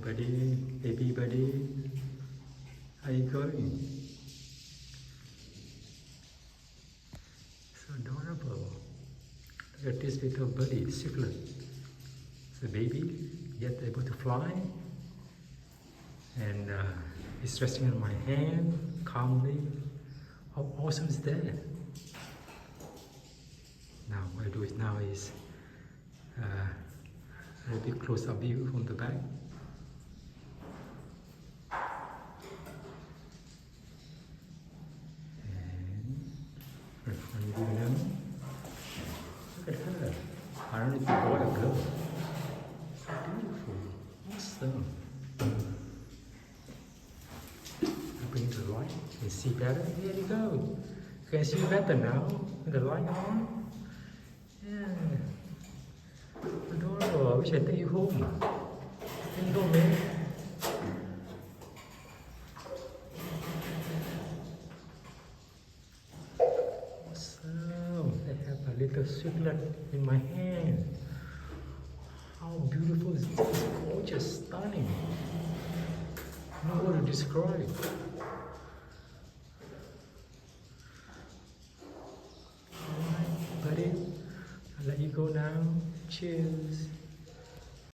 Birdie, baby birdie, how you going? So adorable. Look at this little birdie, swiftlet. It's a baby, yet able to fly. And it's resting on my hand, calmly. How awesome is that? Now what I do is now is a little bit close-up view from the back. And front view now. Look at her. I don't need to go out of glow. So beautiful. Awesome. I bring the light. You can see better. There you go. You can see better now with the light on. Yeah. Adorable. I wish I take you home. There you go, man. Awesome. I have a little swiftlet in my hand. How beautiful is this? Gorgeous, stunning. No word to describe. Alright, buddy. I'll let you go now. Cheers.